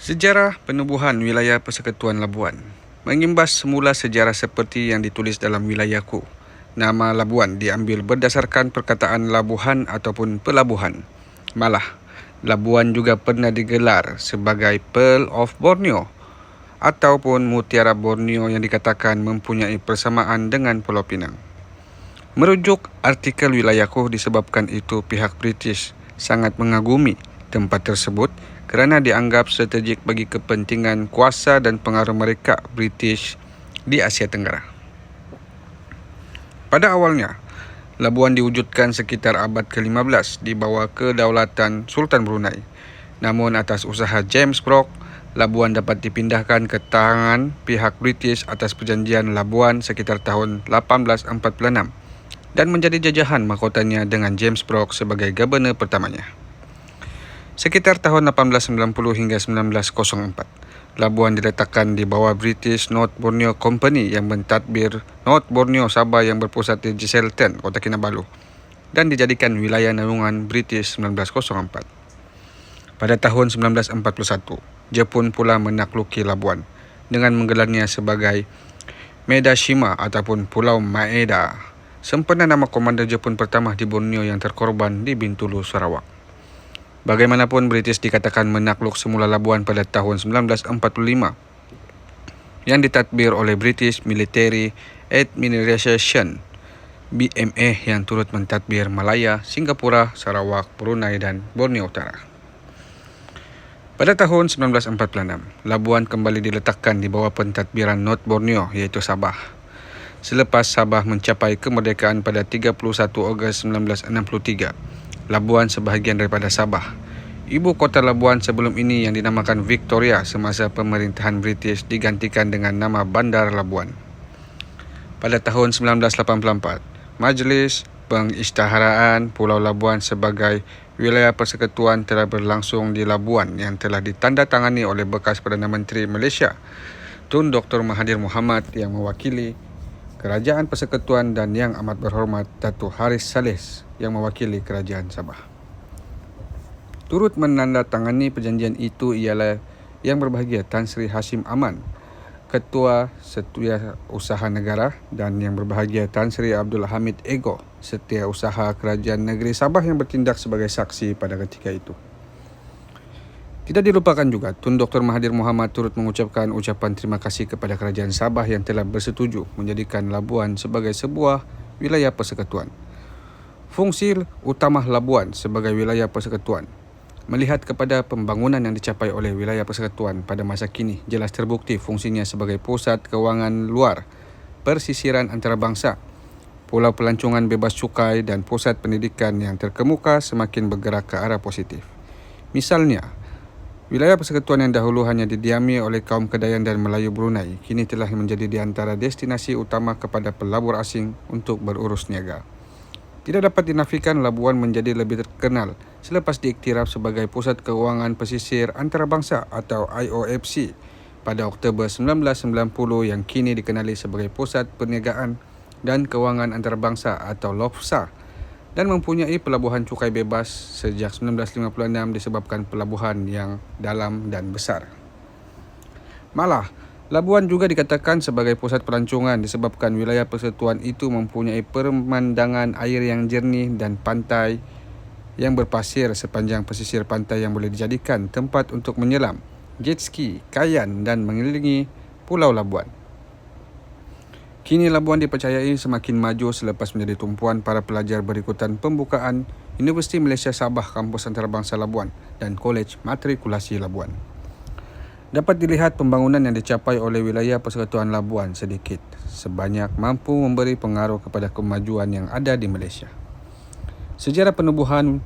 Sejarah penubuhan wilayah Persekutuan Labuan mengimbas semula sejarah seperti yang ditulis dalam wilayahku. Nama Labuan diambil berdasarkan perkataan labuhan ataupun pelabuhan. Malah, Labuan juga pernah digelar sebagai Pearl of Borneo ataupun Mutiara Borneo yang dikatakan mempunyai persamaan dengan Pulau Pinang. Merujuk artikel wilayahku, disebabkan itu pihak British sangat mengagumi tempat tersebut kerana dianggap strategik bagi kepentingan kuasa dan pengaruh mereka British di Asia Tenggara. Pada awalnya, Labuan diwujudkan sekitar abad ke-15 di bawah kedaulatan Sultan Brunei. Namun atas usaha James Brooke, Labuan dapat dipindahkan ke tangan pihak British atas perjanjian Labuan sekitar tahun 1846 dan menjadi jajahan mahkotanya dengan James Brooke sebagai gubernur pertamanya. Sekitar tahun 1890 hingga 1904, Labuan diletakkan di bawah British North Borneo Company yang mentadbir North Borneo Sabah yang berpusat di Selatan, Kota Kinabalu, dan dijadikan wilayah naungan British 1904. Pada tahun 1941, Jepun pula menakluki Labuan dengan menggelarnya sebagai Medashima ataupun Pulau Maeda, sempena nama komander Jepun pertama di Borneo yang terkorban di Bintulu, Sarawak. Bagaimanapun, British dikatakan menakluk semula Labuan pada tahun 1945 yang ditadbir oleh British Military Administration BMA yang turut mentadbir Malaya, Singapura, Sarawak, Brunei dan Borneo Utara. Pada tahun 1946, Labuan kembali diletakkan di bawah pentadbiran North Borneo iaitu Sabah. Selepas Sabah mencapai kemerdekaan pada 31 Ogos 1963, Labuan sebahagian daripada Sabah. Ibu kota Labuan sebelum ini yang dinamakan Victoria semasa pemerintahan British digantikan dengan nama Bandar Labuan. Pada tahun 1984, Majlis Pengisytiharaan Pulau Labuan sebagai wilayah persekutuan telah berlangsung di Labuan yang telah ditandatangani oleh bekas Perdana Menteri Malaysia Tun Dr. Mahathir Mohamad yang mewakili Kerajaan Persekutuan dan Yang Amat Berhormat Datuk Haris Saleh yang mewakili Kerajaan Sabah. Turut menandatangani perjanjian itu ialah Yang Berbahagia Tan Sri Hashim Aman, Ketua Setiausaha Negara, dan Yang Berbahagia Tan Sri Abdul Hamid Ego, Setiausaha Kerajaan Negeri Sabah yang bertindak sebagai saksi pada ketika itu. Tidak dilupakan juga, Tun Dr. Mahathir Mohamad turut mengucapkan ucapan terima kasih kepada Kerajaan Sabah yang telah bersetuju menjadikan Labuan sebagai sebuah wilayah persekutuan. Fungsi utama Labuan sebagai wilayah persekutuan melihat kepada pembangunan yang dicapai oleh wilayah persekutuan pada masa kini, jelas terbukti fungsinya sebagai pusat kewangan luar, persisiran antarabangsa, pulau pelancongan bebas cukai dan pusat pendidikan yang terkemuka semakin bergerak ke arah positif. Misalnya, wilayah persekutuan yang dahulu hanya didiami oleh kaum Kedayan dan Melayu Brunei, kini telah menjadi di antara destinasi utama kepada pelabur asing untuk berurus niaga. Tidak dapat dinafikan Labuan menjadi lebih terkenal selepas diiktiraf sebagai Pusat Kewangan Pesisir Antarabangsa atau IOFC pada Oktober 1990 yang kini dikenali sebagai Pusat Perniagaan dan Kewangan Antarabangsa atau LOFSA, dan mempunyai pelabuhan cukai bebas sejak 1956 disebabkan pelabuhan yang dalam dan besar. Malah, Labuan juga dikatakan sebagai pusat pelancongan disebabkan wilayah persekutuan itu mempunyai pemandangan air yang jernih dan pantai yang berpasir sepanjang pesisir pantai yang boleh dijadikan tempat untuk menyelam, jet ski, kayan dan mengelilingi Pulau Labuan. Kini Labuan dipercayai semakin maju selepas menjadi tumpuan para pelajar berikutan pembukaan Universiti Malaysia Sabah Kampus Antarabangsa Labuan dan Kolej Matrikulasi Labuan. Dapat dilihat pembangunan yang dicapai oleh wilayah Persekutuan Labuan sedikit sebanyak mampu memberi pengaruh kepada kemajuan yang ada di Malaysia. Sejarah penubuhan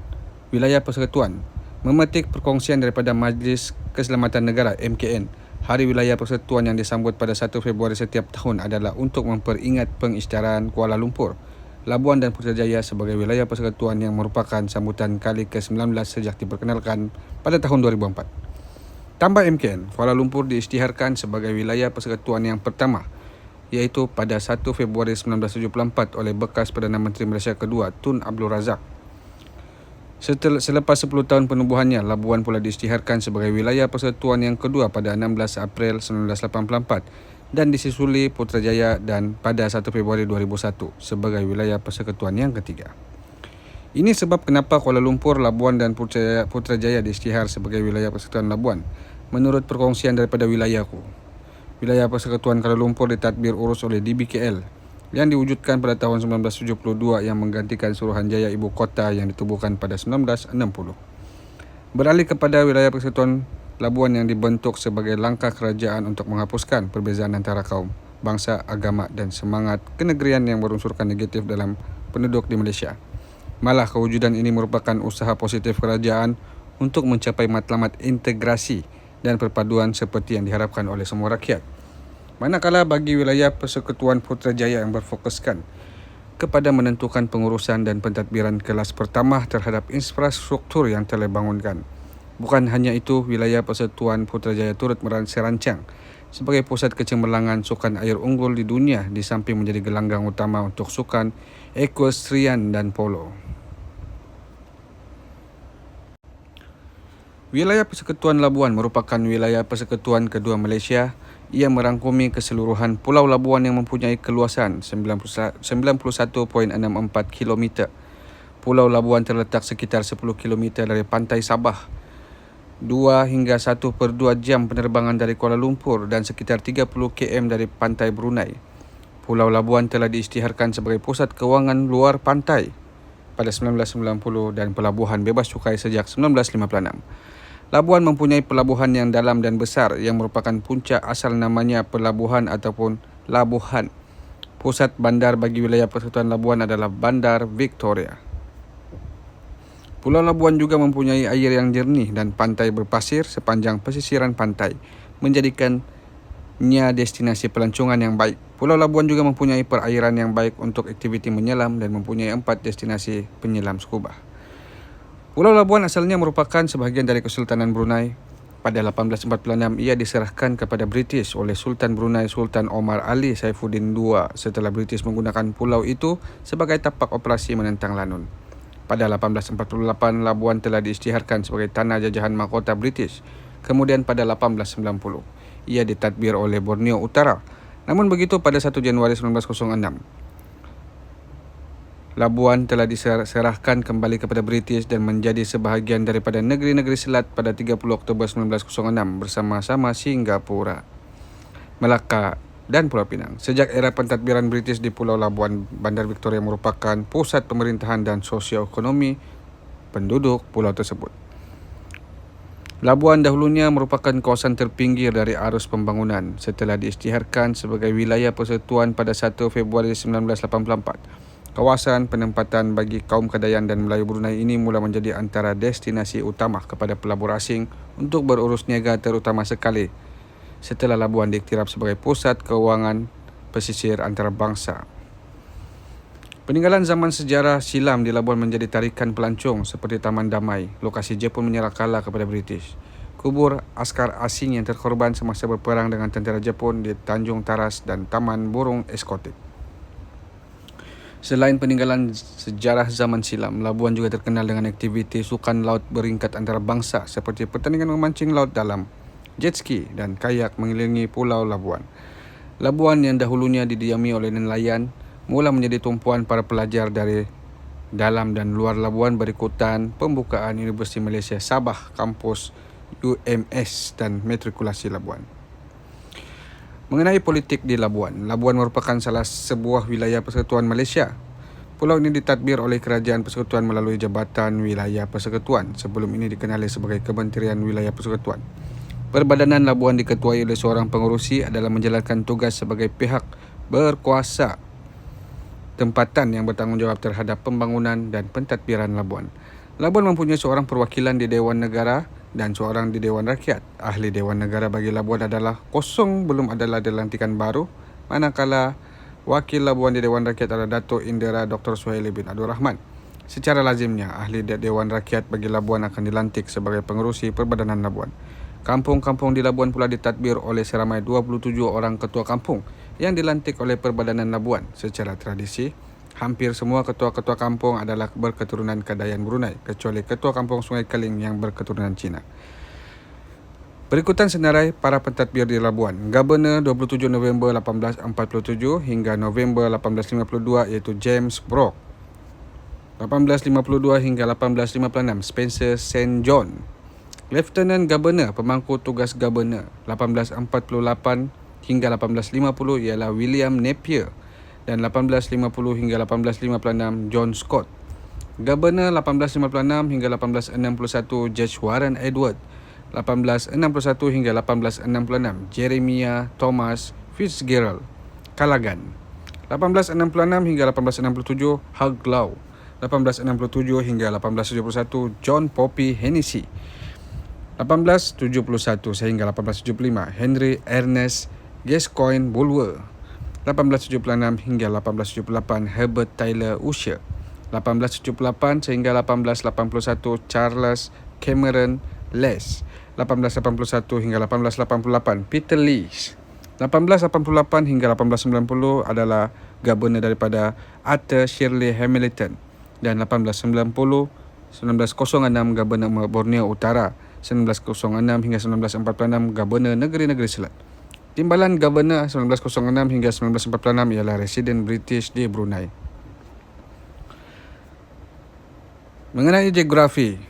wilayah persekutuan memetik perkongsian daripada Majlis Keselamatan Negara MKN. Hari Wilayah Persekutuan yang disambut pada 1 Februari setiap tahun adalah untuk memperingat pengisytiharan Kuala Lumpur, Labuan dan Putrajaya sebagai wilayah persekutuan yang merupakan sambutan kali ke-19 sejak diperkenalkan pada tahun 2004. Tambah MKN, Kuala Lumpur diisytiharkan sebagai wilayah persekutuan yang pertama, iaitu pada 1 Februari 1974 oleh bekas Perdana Menteri Malaysia kedua Tun Abdul Razak. Selepas 10 tahun penubuhannya, Labuan pula diisytiharkan sebagai wilayah persekutuan yang kedua pada 16 April 1984 dan disusuli Putrajaya dan pada 1 Februari 2001 sebagai wilayah persekutuan yang ketiga. Ini sebab kenapa Kuala Lumpur, Labuan dan Putrajaya diisytihar sebagai wilayah persekutuan Labuan. Menurut perkongsian daripada wilayahku, wilayah persekutuan Kuala Lumpur ditadbir urus oleh DBKL yang diwujudkan pada tahun 1972 yang menggantikan Suruhanjaya Ibu Kota yang ditubuhkan pada 1960. Beralih kepada wilayah persekutuan Labuan yang dibentuk sebagai langkah kerajaan untuk menghapuskan perbezaan antara kaum, bangsa, agama dan semangat kenegerian yang berunsurkan negatif dalam penduduk di Malaysia. Malah kewujudan ini merupakan usaha positif kerajaan untuk mencapai matlamat integrasi dan perpaduan seperti yang diharapkan oleh semua rakyat. Manakala bagi wilayah Persekutuan Putrajaya yang berfokuskan kepada menentukan pengurusan dan pentadbiran kelas pertama terhadap infrastruktur yang telah dibangunkan. Bukan hanya itu, wilayah Persekutuan Putrajaya turut merancang sebagai pusat kecemerlangan sukan air unggul di dunia di samping menjadi gelanggang utama untuk sukan equestrian dan polo. Wilayah Persekutuan Labuan merupakan wilayah persekutuan kedua Malaysia. Ia merangkumi keseluruhan Pulau Labuan yang mempunyai keluasan 91.64 km. Pulau Labuan terletak sekitar 10 km dari pantai Sabah, 2 hingga 1/2 jam penerbangan dari Kuala Lumpur dan sekitar 30 km dari pantai Brunei. Pulau Labuan telah diisytiharkan sebagai pusat kewangan luar pantai pada 1990 dan pelabuhan bebas cukai sejak 1956. Labuan mempunyai pelabuhan yang dalam dan besar yang merupakan puncak asal namanya pelabuhan ataupun labuhan. Pusat bandar bagi wilayah Persekutuan Labuan adalah Bandar Victoria. Pulau Labuan juga mempunyai air yang jernih dan pantai berpasir sepanjang pesisiran pantai, menjadikannya destinasi pelancongan yang baik. Pulau Labuan juga mempunyai perairan yang baik untuk aktiviti menyelam dan mempunyai 4 destinasi penyelam scuba. Pulau Labuan asalnya merupakan sebahagian dari Kesultanan Brunei. Pada 1846, ia diserahkan kepada British oleh Sultan Brunei Sultan Omar Ali Saifuddin II setelah British menggunakan pulau itu sebagai tapak operasi menentang Lanun. Pada 1848, Labuan telah diisytiharkan sebagai tanah jajahan mahkota British. Kemudian pada 1890, ia ditadbir oleh Borneo Utara. Namun begitu, pada 1 Januari 1906, Labuan telah diserahkan kembali kepada British dan menjadi sebahagian daripada negeri-negeri Selat pada 30 Oktober 1906 bersama-sama Singapura, Melaka dan Pulau Pinang. Sejak era pentadbiran British di Pulau Labuan, Bandar Victoria merupakan pusat pemerintahan dan sosioekonomi penduduk pulau tersebut. Labuan dahulunya merupakan kawasan terpinggir dari arus pembangunan setelah diisytiharkan sebagai wilayah persekutuan pada 1 Februari 1984. Kawasan penempatan bagi kaum Kedayan dan Melayu Brunei ini mula menjadi antara destinasi utama kepada pelabur asing untuk berurus niaga, terutama sekali setelah Labuan diiktiraf sebagai pusat kewangan pesisir antarabangsa. Peninggalan zaman sejarah silam di Labuan menjadi tarikan pelancong seperti Taman Damai, lokasi Jepun menyerah kalah kepada British. Kubur askar asing yang terkorban semasa berperang dengan tentera Jepun di Tanjung Taras dan Taman Burung Eksotik. Selain peninggalan sejarah zaman silam, Labuan juga terkenal dengan aktiviti sukan laut beringkat antarabangsa seperti pertandingan memancing laut dalam, jet ski dan kayak mengelilingi Pulau Labuan. Labuan yang dahulunya didiami oleh nelayan mula menjadi tumpuan para pelajar dari dalam dan luar Labuan berikutan pembukaan Universiti Malaysia Sabah, kampus UMS dan matrikulasi Labuan. Mengenai politik di Labuan, Labuan merupakan salah sebuah wilayah persekutuan Malaysia. Pulau ini ditadbir oleh Kerajaan Persekutuan melalui Jabatan Wilayah Persekutuan, sebelum ini dikenali sebagai Kementerian Wilayah Persekutuan. Perbadanan Labuan diketuai oleh seorang pengurusi adalah menjalankan tugas sebagai pihak berkuasa tempatan yang bertanggungjawab terhadap pembangunan dan pentadbiran Labuan. Labuan mempunyai seorang perwakilan di Dewan Negara dan seorang di Dewan Rakyat. Ahli Dewan Negara bagi Labuan adalah kosong, belum adalah dilantikan baru, manakala wakil Labuan di Dewan Rakyat adalah Dato' Indera Dr. Suhaili bin Abdul Rahman. Secara lazimnya, ahli Dewan Rakyat bagi Labuan akan dilantik sebagai pengerusi Perbadanan Labuan. Kampung-kampung di Labuan pula ditadbir oleh seramai 27 orang ketua kampung yang dilantik oleh Perbadanan Labuan. Secara tradisi, Hampir semua ketua-ketua kampung adalah berketurunan Kedayan Brunei, kecuali ketua kampung Sungai Keling yang berketurunan Cina. Berikutan senarai para pentadbir di Labuan. Governor 27 November 1847 hingga November 1852 iaitu James Brooke. 1852 hingga 1856 Spencer St. John. Lieutenant Governor, pemangku tugas Governor 1848 hingga 1850 ialah William Napier dan 1850 hingga 1856 John Scott. Governor 1856 hingga 1861 Judge Warren Edward. 1861 hingga 1866 Jeremiah Thomas Fitzgerald Callaghan. 1866 hingga 1867 Hugh Low. 1867 hingga 1871 John Poppy Hennessy. 1871 sehingga 1875 Henry Ernest Gascoigne Bulwer. 1876 hingga 1878 Herbert Tyler Ussher. 1878 sehingga 1881 Charles Cameron Les. 1881 hingga 1888 Peter Lees. 1888 hingga 1890 adalah Governor daripada Arthur Shirley Hamilton dan 1806 Governor Borneo Utara, 1906 hingga 1946 Governor Negeri-Negeri Selat. Timbalan Governor 1906 hingga 1946 ialah Residen British di Brunei. Mengenai geografi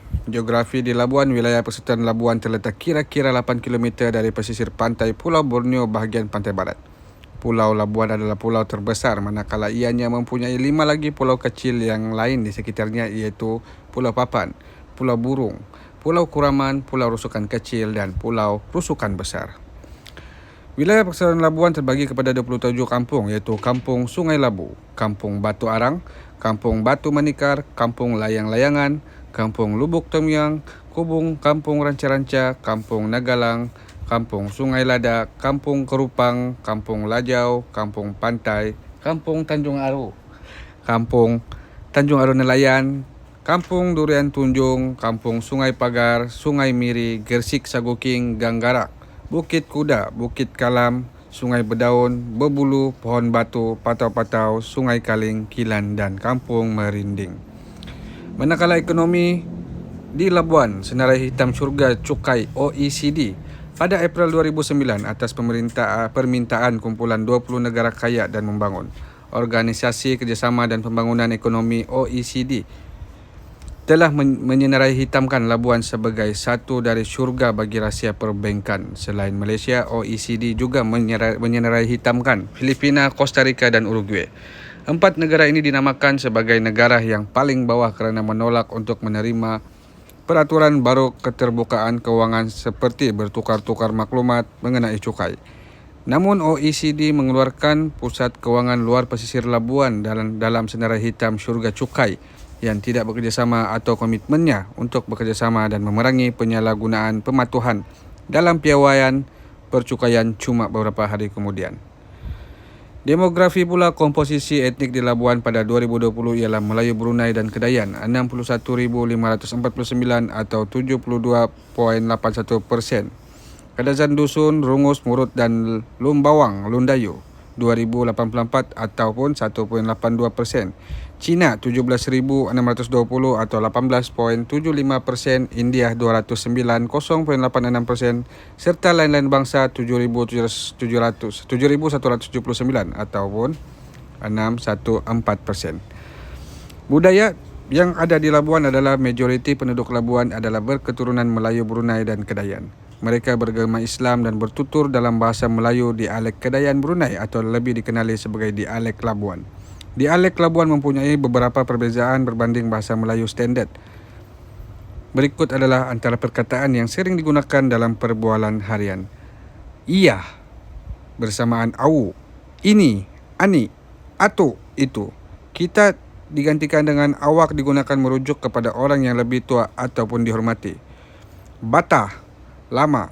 di Labuan, wilayah Persekutuan Labuan terletak kira-kira 8 km dari pesisir pantai Pulau Borneo bahagian pantai barat. Pulau Labuan adalah pulau terbesar, manakala ianya mempunyai 5 lagi pulau kecil yang lain di sekitarnya, iaitu Pulau Papan, Pulau Burung, Pulau Kuraman, Pulau Rusukan Kecil dan Pulau Rusukan Besar. Wilayah Persekutuan Labuan terbagi kepada 27 kampung, iaitu Kampung Sungai Labu, Kampung Batu Arang, Kampung Batu Manikar, Kampung Layang-Layangan, Kampung Lubuk Tomyang, Kampung Ranca-Ranca, Kampung Nagalang, Kampung Sungai Lada, Kampung Kerupang, Kampung Lajau, Kampung Pantai, Kampung Tanjung Aru, Kampung Tanjung Aru Nelayan, Kampung Durian Tunjung, Kampung Sungai Pagar, Sungai Miri, Gersik Saguking, Ganggarak, Bukit Kuda, Bukit Kalam, Sungai Bedaun, Bebulu, Pohon Batu, Patau-Patau, Sungai Kaling, Kilan dan Kampung Merinding. Manakala ekonomi di Labuan, senarai hitam syurga cukai OECD pada April 2009 atas permintaan kumpulan 20 negara kaya dan membangun. Organisasi Kerjasama dan Pembangunan Ekonomi OECD telah menyenarai hitamkan Labuan sebagai satu dari syurga bagi rahsia perbankan. Selain Malaysia, OECD juga menyenarai hitamkan Filipina, Costa Rica dan Uruguay. 4 negara ini dinamakan sebagai negara yang paling bawah kerana menolak untuk menerima peraturan baru keterbukaan kewangan seperti bertukar-tukar maklumat mengenai cukai. Namun OECD mengeluarkan Pusat Kewangan Luar Pesisir Labuan dalam senarai hitam syurga cukai yang tidak bekerjasama atau komitmennya untuk bekerjasama dan memerangi penyalahgunaan pematuhan dalam piawaian percukaian cuma beberapa hari kemudian. Demografi pula, komposisi etnik di Labuan pada 2020 ialah Melayu Brunei dan Kedayan 61,549 atau 72.81%. Kadazan Dusun, Rungus, Murut dan Lumbawang, Lundayu 2,084 ataupun 1.82%. Cina 17,620 atau 18.75%, India 209 0.86% serta lain-lain bangsa 7,179 ataupun 614%. Budaya yang ada di Labuan adalah majoriti penduduk Labuan adalah berketurunan Melayu Brunei dan Kedayan. Mereka beragama Islam dan bertutur dalam bahasa Melayu dialek Kedayan Brunei atau lebih dikenali sebagai dialek Labuan. Dialek Labuan mempunyai beberapa perbezaan berbanding bahasa Melayu standard. Berikut adalah antara perkataan yang sering digunakan dalam perbualan harian. Iya bersamaan au, ini, ani, atu, itu. Kita digantikan dengan awak digunakan merujuk kepada orang yang lebih tua ataupun dihormati. Bata, lama.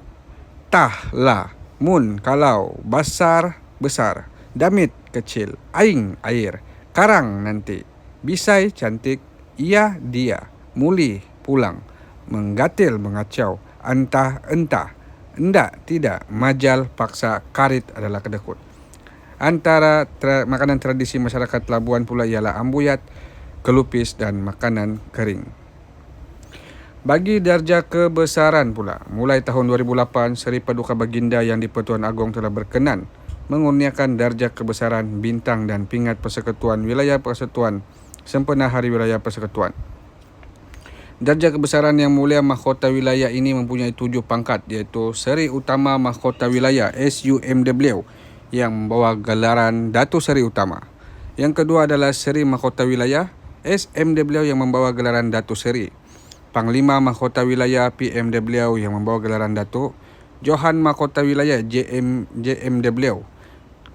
Tah, la. Mun, kalau. Basar, besar. Damit, kecil. Aing, air. Karang, nanti. Bisai, cantik. Ia, dia. Muli, pulang. Menggatil, mengacau. Antah, entah. Endak, tidak. Majal, paksa. Karit adalah kedekut. Antara makanan tradisi masyarakat Labuan pula ialah ambuyat, kelupis dan makanan kering. Bagi darjah kebesaran pula, mulai tahun 2008, Seri Paduka Baginda Yang di-Pertuan Agong telah berkenan mengurniakan darjah kebesaran, bintang dan pingat Persekutuan Wilayah Persekutuan sempena Hari Wilayah Persekutuan. Darjah kebesaran Yang Mulia Mahkota Wilayah ini mempunyai 7 pangkat, iaitu Seri Utama Mahkota Wilayah SUMW yang membawa gelaran Datuk Seri Utama. Yang kedua adalah Seri Mahkota Wilayah SMW yang membawa gelaran Datuk Seri. Panglima Mahkota Wilayah PMW yang membawa gelaran Datuk. Johan Mahkota Wilayah JMW.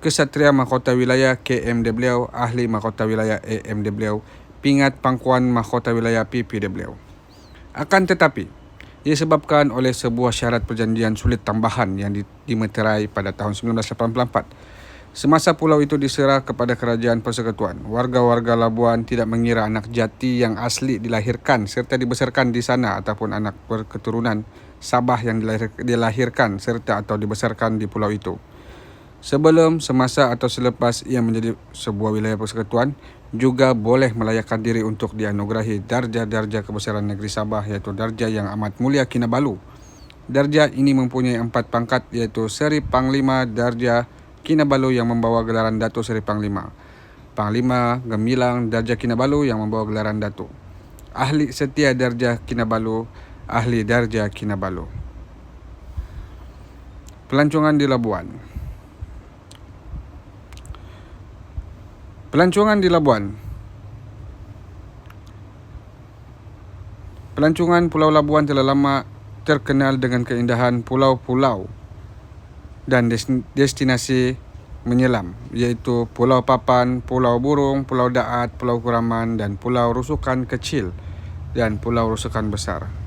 Kesatria Mahkota Wilayah KMW. Ahli Mahkota Wilayah AMW. Pingat Pangkuan Mahkota Wilayah PPW. Akan tetapi, disebabkan oleh sebuah syarat perjanjian sulit tambahan yang dimeterai pada tahun 1984. Semasa pulau itu diserah kepada Kerajaan Persekutuan, warga-warga Labuan tidak mengira anak jati yang asli dilahirkan serta dibesarkan di sana ataupun anak berketurunan Sabah yang dilahirkan serta atau dibesarkan di pulau itu. Sebelum, semasa atau selepas ia menjadi sebuah wilayah persekutuan, juga boleh melayakkan diri untuk dianugerahi darjah-darjah kebesaran negeri Sabah, iaitu darjah yang amat mulia Kinabalu. Darjah ini mempunyai 4 pangkat, iaitu Seri Panglima Darjah Kinabalu yang membawa gelaran Datuk Seri Panglima. Panglima Gemilang Darjah Kinabalu yang membawa gelaran Datuk. Ahli Setia Darjah Kinabalu, Ahli Darjah Kinabalu. Pelancongan di Labuan. Pelancongan di Labuan. Pelancongan Pulau Labuan telah lama terkenal dengan keindahan pulau-pulau dan destinasi menyelam, iaitu Pulau Papan, Pulau Burung, Pulau Daat, Pulau Kuraman dan Pulau Rusukan Kecil dan Pulau Rusukan Besar.